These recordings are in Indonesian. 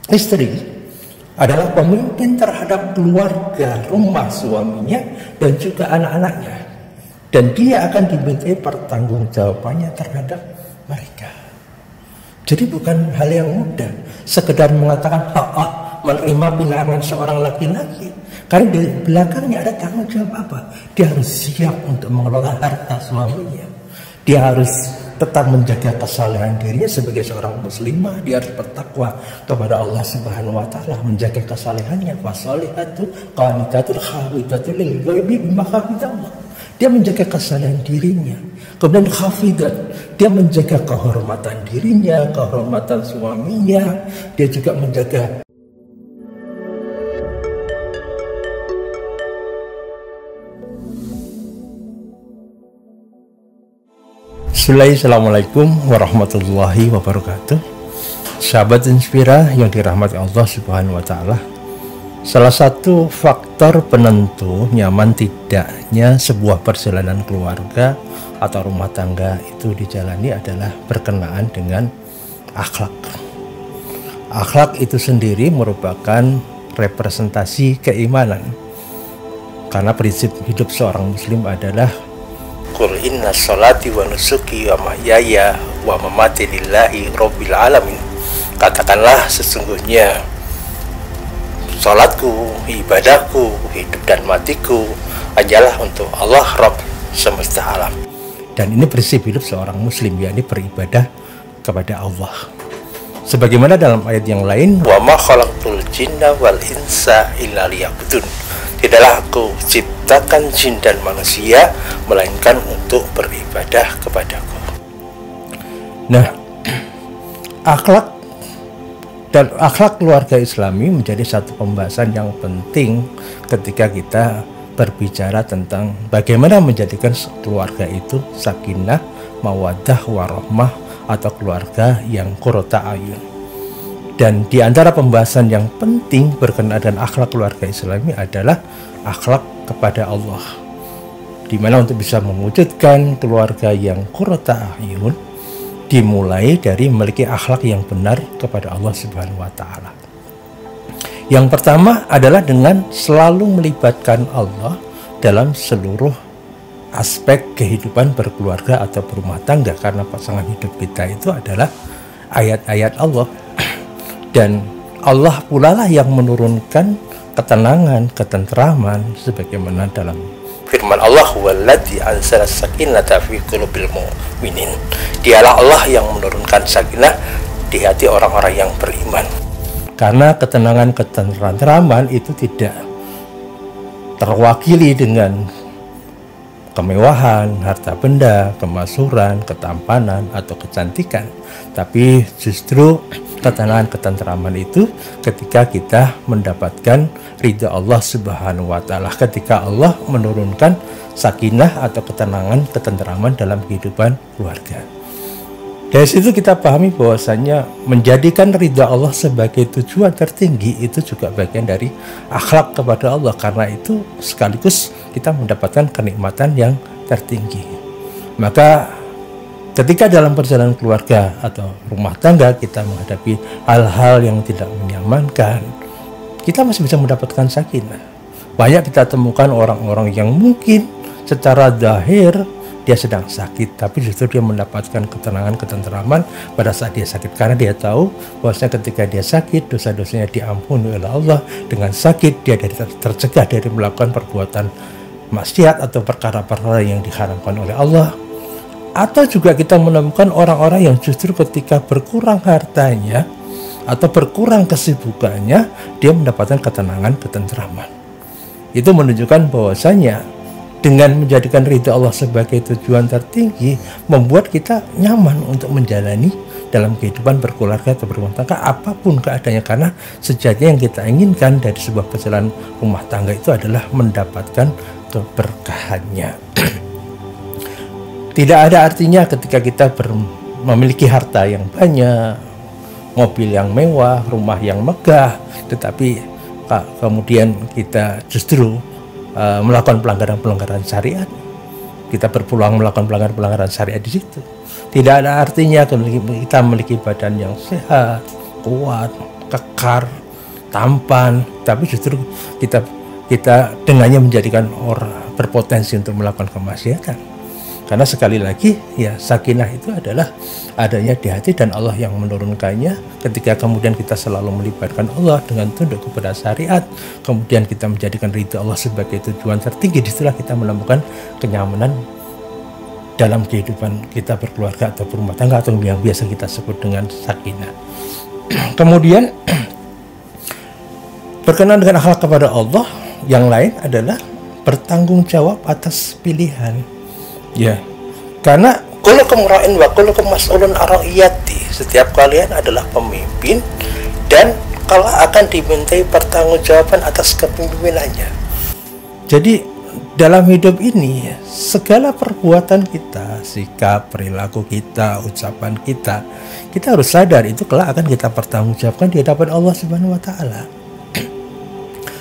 Istri adalah pemimpin terhadap keluarga, rumah suaminya, dan juga anak-anaknya. Dan dia akan dimintai pertanggungjawabannya terhadap mereka. Jadi bukan hal yang mudah sekedar mengatakan menerima pinangan seorang laki-laki. Karena di belakangnya ada tanggung jawab apa? Dia harus siap untuk mengelola harta suaminya. Dia harus tetap menjaga kesalehan dirinya sebagai seorang muslimah. Dia harus bertakwa kepada Allah Subhanahu wa taala, menjaga kesalehannya. Fasolihatu qanitatul khawidatul lil ghaibi bima hafidallah. Dia menjaga kesalehan dirinya. Kemudian khafidat, dia menjaga kehormatan dirinya, kehormatan suaminya. Dia juga menjaga Assalamualaikum warahmatullahi wabarakatuh. Sahabat Inspira yang dirahmati Allah Subhanahu wa taala. Salah satu faktor penentu nyaman tidaknya sebuah perjalanan keluarga atau rumah tangga itu dijalani adalah berkenaan dengan akhlak. Akhlak itu sendiri merupakan representasi keimanan. Karena prinsip hidup seorang muslim adalah Qul inna sholati wa nusuki wa mahyaya wa mamati lillahi rabbil alamin. Katakanlah sesungguhnya salatku, ibadahku, hidup dan matiku hanyalah untuk Allah Rabb semesta alam. Dan ini prinsip hidup seorang muslim, yakni beribadah kepada Allah. Sebagaimana dalam ayat yang lain, wa ma khalaqtul jinna wal insa illa liya'budun. Tidaklah aku ciptakan jin dan manusia melainkan untuk beribadah kepadaku. Nah, akhlak dan akhlak keluarga Islami menjadi satu pembahasan yang penting ketika kita berbicara tentang bagaimana menjadikan keluarga itu sakinah, mawaddah, warahmah atau keluarga yang qurrata ayun. Dan di antara pembahasan yang penting berkenaan dengan akhlak keluarga Islami adalah akhlak kepada Allah. Di mana untuk bisa mewujudkan keluarga yang qurrata ayun dimulai dari memiliki akhlak yang benar kepada Allah Subhanahu wa taala. Yang pertama adalah dengan selalu melibatkan Allah dalam seluruh aspek kehidupan berkeluarga atau berumah tangga, karena pasangan hidup kita itu adalah ayat-ayat Allah. Dan Allah pula lah yang menurunkan ketenangan, ketentraman sebagaimana dalam firman Allah, "Walladzi anzala sakinata fi qulubil mu'minin." Dialah Allah yang menurunkan sakinah di hati orang-orang yang beriman. Karena ketenangan, ketentraman itu tidak terwakili dengan kemewahan, harta benda, kemasyhuran, ketampanan, atau kecantikan. Tapi justru ketenangan, ketentraman itu ketika kita mendapatkan ridha Allah Subhanahu wa taala, ketika Allah menurunkan sakinah atau ketenangan, ketentraman dalam kehidupan keluarga. Dari situ kita pahami bahwasanya menjadikan ridha Allah sebagai tujuan tertinggi itu juga bagian dari akhlak kepada Allah, karena itu sekaligus kita mendapatkan kenikmatan yang tertinggi. Maka ketika dalam perjalanan keluarga atau rumah tangga kita menghadapi hal-hal yang tidak menyenangkan, kita masih bisa mendapatkan sakinah. Banyak kita temukan orang-orang yang mungkin secara zahir dia sedang sakit, tapi justru dia mendapatkan ketenangan, ketenteraman pada saat dia sakit, karena dia tahu bahwasanya ketika dia sakit dosa-dosanya diampuni oleh Allah. Dengan sakit dia tercegah dari melakukan perbuatan maksiat atau perkara-perkara yang diharamkan oleh Allah. Atau juga kita menemukan orang-orang yang justru ketika berkurang hartanya atau berkurang kesibukannya, dia mendapatkan ketenangan, ketenteraman. Itu menunjukkan bahwasanya dengan menjadikan ridha Allah sebagai tujuan tertinggi, membuat kita nyaman untuk menjalani dalam kehidupan berkeluarga atau berumah tangga apapun keadaannya. Karena sejatinya yang kita inginkan dari sebuah perjalanan rumah tangga itu adalah mendapatkan keberkahannya. Tidak ada artinya ketika kita memiliki harta yang banyak, mobil yang mewah, rumah yang megah, tetapi kemudian kita justru melakukan pelanggaran-pelanggaran syariat. Kita berpeluang melakukan pelanggaran-pelanggaran syariat di situ. Tidak ada artinya kita memiliki badan yang sehat, kuat, kekar, tampan, tapi justru kita dengannya menjadikan orang berpotensi untuk melakukan kemaksiatan. Karena sekali lagi ya, sakinah itu adalah adanya di hati dan Allah yang menurunkannya. Ketika kemudian kita selalu melibatkan Allah dengan tunduk kepada syariat, kemudian kita menjadikan ridha Allah sebagai tujuan tertinggi, disitulah kita menemukan kenyamanan dalam kehidupan kita berkeluarga atau berumah tangga, atau yang biasa kita sebut dengan sakinah. Kemudian berkenan dengan akhlak kepada Allah yang lain adalah bertanggung jawab atas pilihan. Ya, karena kullukum ra'in wa kullukum mas'ulun an ra'iyati. Setiap kalian adalah pemimpin dan kalau akan dimintai pertanggungjawaban atas kepemimpinannya. Jadi dalam hidup ini segala perbuatan kita, sikap, perilaku kita, ucapan kita harus sadar itu kelak akan kita pertanggungjawabkan di hadapan Allah Subhanahu wa taala.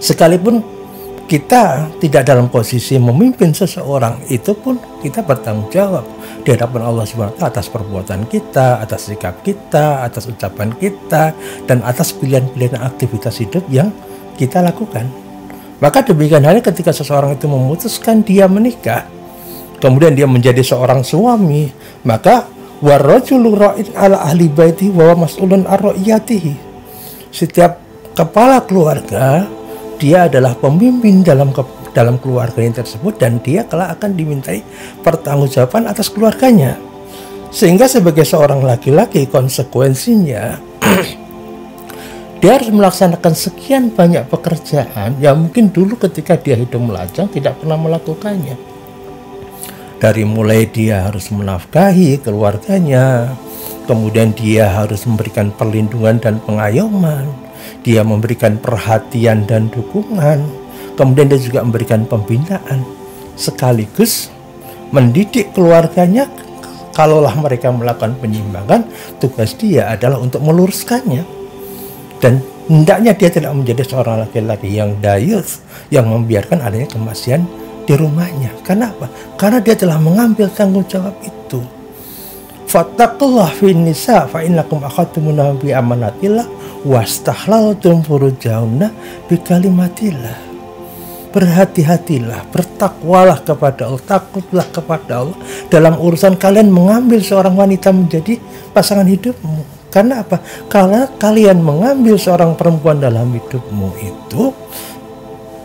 Sekalipun kita tidak dalam posisi memimpin seseorang, itu pun kita bertanggung jawab di hadapan Allah Subhanahu wa taala atas perbuatan kita, atas sikap kita, atas ucapan kita, dan atas pilihan-pilihan aktivitas hidup yang kita lakukan. Maka demikian halnya ketika seseorang itu memutuskan dia menikah, kemudian dia menjadi seorang suami, maka warrajulu ra'in ala ahli baiti wa mas'ulun an ra'iyatihi. Setiap kepala keluarga dia adalah pemimpin dalam keluarganya tersebut, dan dia kelak akan dimintai pertanggungjawaban atas keluarganya. Sehingga sebagai seorang laki-laki konsekuensinya dia harus melaksanakan sekian banyak pekerjaan yang mungkin dulu ketika dia hidup melajang tidak pernah melakukannya. Dari mulai dia harus menafkahi keluarganya, kemudian dia harus memberikan perlindungan dan pengayoman, dia memberikan perhatian dan dukungan, kemudian dia juga memberikan pembinaan, sekaligus mendidik keluarganya. Kalaulah mereka melakukan penyimpangan, tugas dia adalah untuk meluruskannya. Dan hendaknya dia tidak menjadi seorang laki-laki yang dayus, yang membiarkan adanya kemaksiatan di rumahnya. Karena apa? Karena dia telah mengambil tanggung jawab itu. Fattaqullah fin nisa fa innakum akhadtumunna bi amanatillah wastahlaltum furujahunna bi kalimatillah. Berhati-hatilah, bertakwalah kepada Allah, takutlah kepada Allah dalam urusan kalian mengambil seorang wanita menjadi pasangan hidupmu. Karena apa? Karena kalian mengambil seorang perempuan dalam hidupmu itu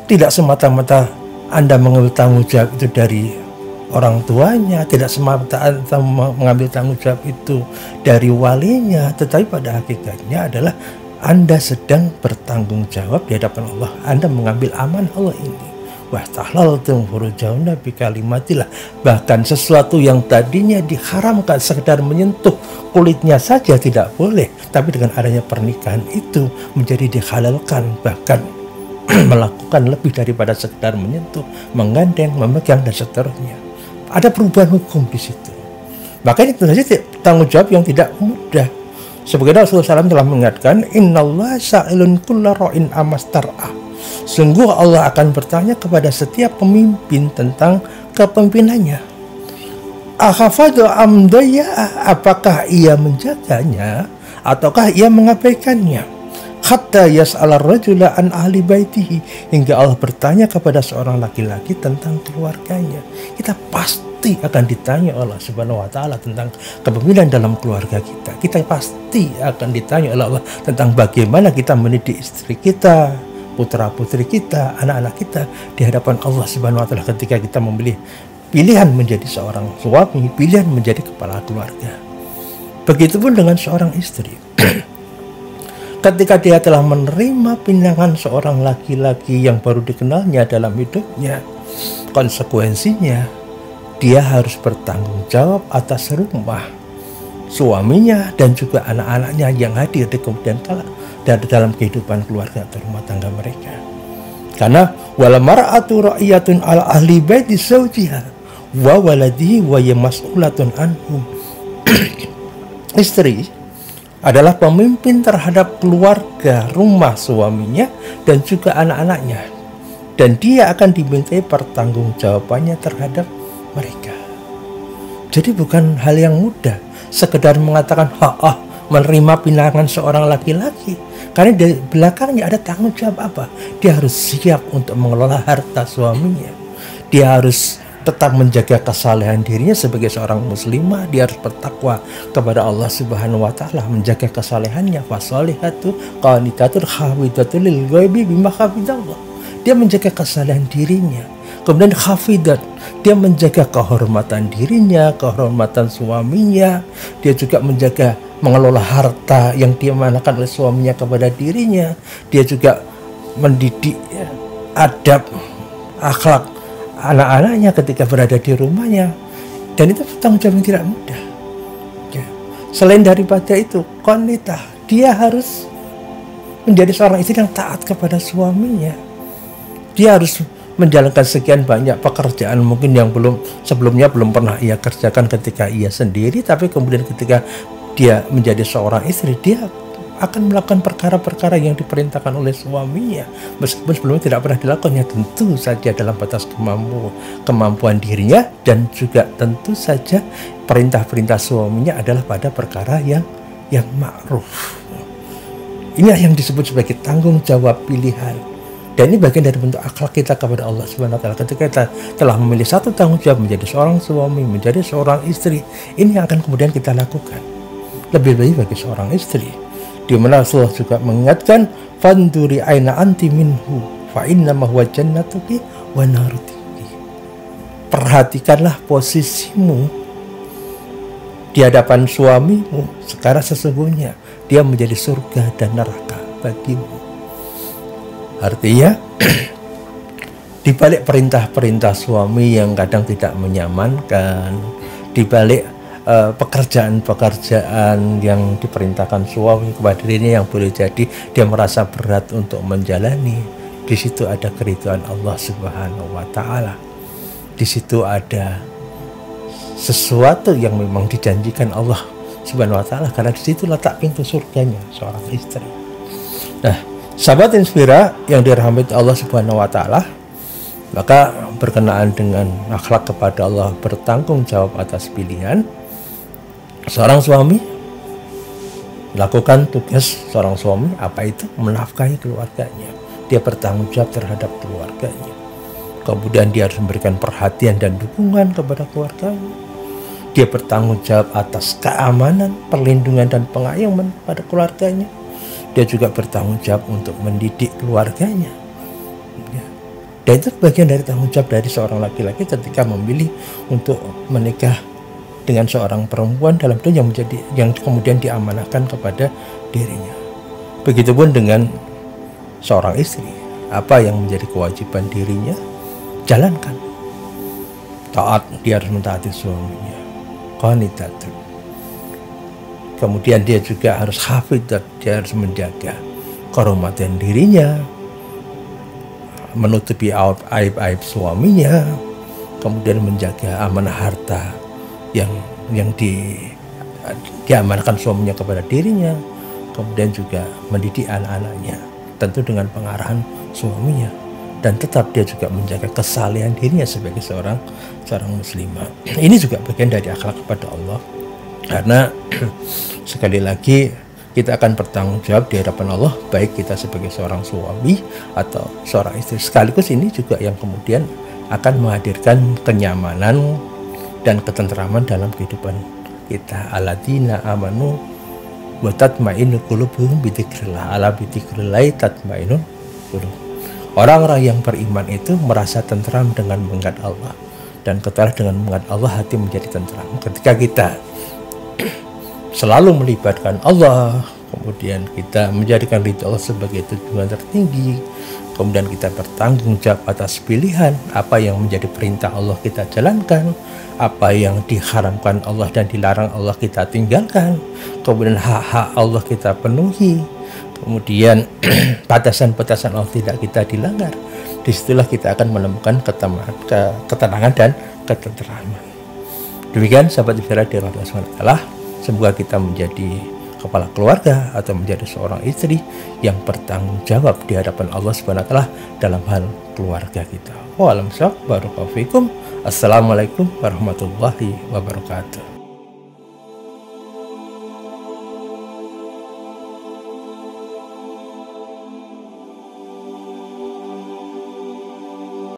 tidak semata-mata Anda mengambil tanggung jawab itu dari orang tuanya, tidak semata-mata mengambil tanggung jawab itu dari walinya, tetapi pada hakikatnya adalah Anda sedang bertanggung jawab di hadapan Allah. Anda mengambil amanah Allah ini. Wastahlaltum furujahunna bi kalimatillah. Bahkan sesuatu yang tadinya diharamkan sekedar menyentuh kulitnya saja tidak boleh, tapi dengan adanya pernikahan itu menjadi dihalalkan, bahkan melakukan lebih daripada sekedar menyentuh, menggandeng, memegang dan seterusnya. Ada perubahan hukum di situ. Makanya itu saja tanggung jawab yang tidak mudah. Sebagaimana Rasulullah SAW telah mengingatkan, Innallaha sa'ilun kulla ra'in amastar'ah. Sungguh Allah akan bertanya kepada setiap pemimpin tentang kepemimpinannya. Akhafadu amdaya, apakah ia menjaganya ataukah ia mengabaikannya? Hatta yas'ala rajula an ahli baitihi, hingga Allah bertanya kepada seorang laki-laki tentang keluarganya. Kita pasti akan ditanya oleh Allah Subhanahu wa taala tentang kepemimpinan dalam keluarga kita. Kita pasti akan ditanya oleh Allah tentang bagaimana kita mendidik istri kita, putra-putri kita, anak-anak kita di hadapan Allah Subhanahu wa taala ketika kita memilih pilihan menjadi seorang suami, pilihan menjadi kepala keluarga. Begitupun dengan seorang istri. Ketika dia telah menerima pinangan seorang laki-laki yang baru dikenalnya dalam hidupnya, konsekuensinya dia harus bertanggung jawab atas rumah suaminya dan juga anak-anaknya yang hadir di kemudian kala dan dalam kehidupan keluarga atau rumah tangga mereka. Karena wal mar'atu ra'iyatun ala ahli baiti zawjiha wa waladihi wa mas'ulatun anhum. Istri adalah pemimpin terhadap keluarga, rumah suaminya dan juga anak-anaknya, dan dia akan dimintai pertanggungjawabannya terhadap mereka. Jadi bukan hal yang mudah sekedar mengatakan menerima pinangan seorang laki-laki. Karena di belakangnya ada tanggung jawab apa? Dia harus siap untuk mengelola harta suaminya. Dia harus tetap menjaga kesalehan dirinya sebagai seorang muslimah. Dia harus bertakwa kepada Allah Subhanahu wa taala, menjaga kesalehannya. Fasolihatu qanitatul khafidatul lil ghaibi bima hafidallah. Dia menjaga kesalehan dirinya. Kemudian khafidat, dia menjaga kehormatan dirinya, kehormatan suaminya. Dia juga menjaga mengelola harta yang diamanahkan oleh suaminya kepada dirinya. Dia juga mendidik adab, akhlak anak-anaknya ketika berada di rumahnya. Dan itu tanggung jawab yang tidak mudah. Ya. Selain daripada itu, qanitah, dia harus menjadi seorang istri yang taat kepada suaminya. Dia harus menjalankan sekian banyak pekerjaan mungkin yang sebelumnya belum pernah ia kerjakan ketika ia sendiri, tapi kemudian ketika dia menjadi seorang istri, dia akan melakukan perkara-perkara yang diperintahkan oleh suaminya meskipun sebelumnya tidak pernah dilakukannya, tentu saja dalam batas kemampuan dirinya, dan juga tentu saja perintah-perintah suaminya adalah pada perkara yang ma'ruf. Inilah yang disebut sebagai tanggung jawab pilihan. Dan ini bagian dari bentuk akhlak kita kepada Allah Subhanahu wa taala. Ketika kita telah memilih satu tanggung jawab menjadi seorang suami, menjadi seorang istri, ini yang akan kemudian kita lakukan. Lebih-lebih bagi seorang istri. Di mana Rasulullah juga mengingatkan, "Fanduri aina anti minhu, fa inna ma huwa jannatuki wa naruki." Perhatikanlah posisimu di hadapan suamimu, sekarang sesungguhnya dia menjadi surga dan neraka bagimu. Artinya di balik perintah-perintah suami yang kadang tidak menyamankan, di balik pekerjaan-pekerjaan yang diperintahkan suami kepada dirinya yang boleh jadi dia merasa berat untuk menjalani, di situ ada keridhaan Allah Subhanahu wa taala. Di situ ada sesuatu yang memang dijanjikan Allah Subhanahu wa taala, karena di situ letak pintu surganya seorang istri. Nah, sahabat Inspira yang dirahmati Allah Subhanahu wa taala, maka berkenaan dengan akhlak kepada Allah, bertanggung jawab atas pilihan, seorang suami lakukan tugas seorang suami, apa itu? Menafkahi keluarganya. Dia bertanggung jawab terhadap keluarganya. Kemudian dia harus memberikan perhatian dan dukungan kepada keluarganya. Dia bertanggung jawab atas keamanan, perlindungan dan pengayoman pada keluarganya. Dia juga bertanggung jawab untuk mendidik keluarganya. Ya. Dan itu bagian dari tanggung jawab dari seorang laki-laki ketika memilih untuk menikah dengan seorang perempuan dalam dunia yang kemudian diamanahkan kepada dirinya. Begitupun dengan seorang istri, apa yang menjadi kewajiban dirinya, jalankan. Taat, dia harus mentaati suaminya. Qanitatun. Kemudian dia juga harus hafidhat, dia harus menjaga kehormatan dirinya, menutupi aib-aib suaminya, kemudian menjaga amanah harta yang diamanahkan suaminya kepada dirinya, kemudian juga mendidik anak-anaknya, tentu dengan pengarahan suaminya, dan tetap dia juga menjaga kesalehan dirinya sebagai seorang muslimah. Ini juga bagian dari akhlak kepada Allah, karena sekali lagi kita akan bertanggung jawab di hadapan Allah, baik kita sebagai seorang suami atau seorang istri. Sekaligus ini juga yang kemudian akan menghadirkan kenyamanan dan ketentraman dalam kehidupan kita. Alladzina amanu wa tatma'innu qulubuhum bi dzikrillah, ala bi dzikrillah tatma'innul qulub. Orang-orang yang beriman itu merasa tentram dengan mengingat Allah, dan ketika dengan mengingat Allah hati menjadi tentram. Ketika kita selalu melibatkan Allah, kemudian kita menjadikan ridha Allah sebagai tujuan tertinggi, kemudian kita bertanggung jawab atas pilihan, apa yang menjadi perintah Allah kita jalankan, apa yang diharamkan Allah dan dilarang Allah kita tinggalkan, kemudian hak-hak Allah kita penuhi, kemudian batasan-batasan Allah tidak kita dilanggar. Disitulah kita akan menemukan ketenangan dan ketenteraman. Demikian sahabat Inspira dirahmati Allah Subhanahu wa taala. Semoga kita menjadi kepala keluarga atau menjadi seorang istri yang bertanggung jawab di hadapan Allah Subhanahu wa taala dalam hal keluarga kita. Waalaikumsalam warahmatullahi wabarakatuh. Assalamualaikum warahmatullahi wabarakatuh.